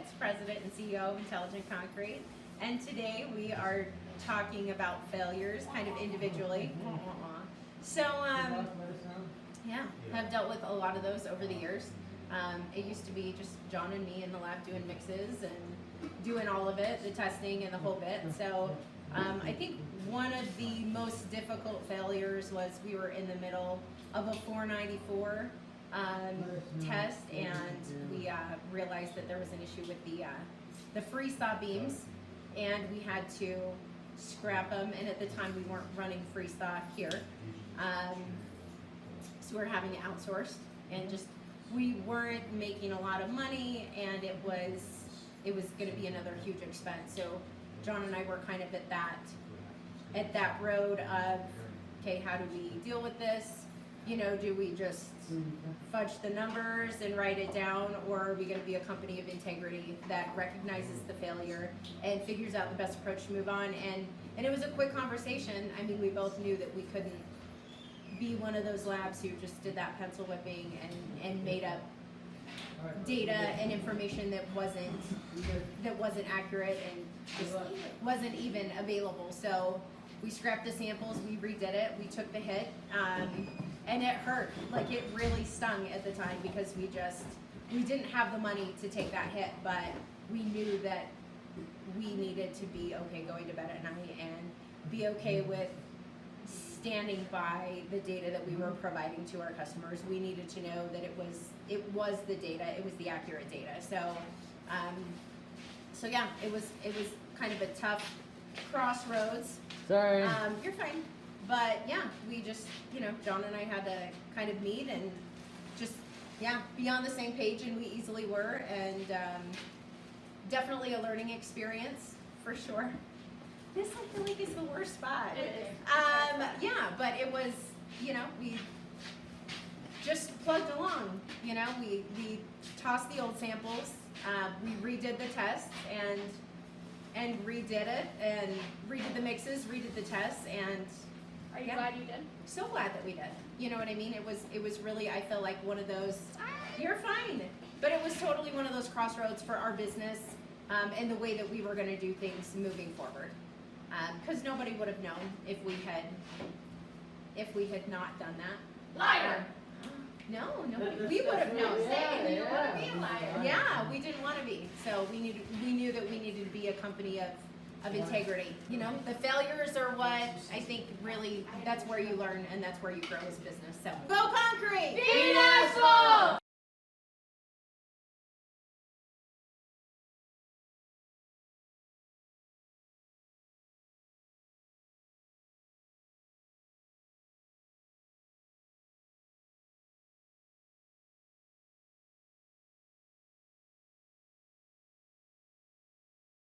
Fitz, President and CEO of Intelligent Concrete, and today we are talking about failures, kind of individually. So, yeah, have dealt with a lot of those over the years. It used to be just John and me in the lab doing mixes and doing all of it, the testing and the whole bit. So, I think one of the most difficult failures was we were in the middle of a 494 test, and we realized that there was an issue with the freestyle beams, and we had to scrap them. And at the time, we weren't running freestyle here, so we were having it outsourced, and just we weren't making a lot of money, and it was going to be another huge expense. So John and I were kind of at that road of, okay, how do we deal with this? You know, do we just fudge the numbers and write it down, or are we going to be a company of integrity that recognizes the failure and figures out the best approach to move on? And it was a quick conversation. I mean, we both knew that we couldn't be one of those labs who just did that pencil whipping and made up data and information that wasn't accurate and just wasn't even available. So we scrapped the samples, we redid it, we took the hit, and it hurt. Like, it really stung at the time, because we didn't have the money to take that hit, but we knew that we needed to be okay going to bed at night and be okay with standing by the data that we were providing to our customers. We needed to know that it was the data, it was the accurate data. So yeah, it was kind of a tough crossroads. Sorry. You're fine. But yeah, we just, John and I had to kind of meet and just, be on the same page, and we easily were, and definitely a learning experience for sure. This, I feel like, is the worst spot. Yeah, but it was, we just plugged along. We tossed the old samples, we redid the test and redid it, and redid the mixes, redid the tests, and are you glad you did? So glad that we did. You know what I mean? It was really, I feel like, one of those, you're fine. But it was totally one of those crossroads for our business, and the way that we were going to do things moving forward. Because nobody would have known if we had not done that. Liar! No, we would have known. You don't want to be a liar. Yeah, we didn't want to be. So we knew that we needed to be a company of integrity. The failures are what I think really, that's where you learn, and that's where you grow as a business. So go Concrete! Be an asshole!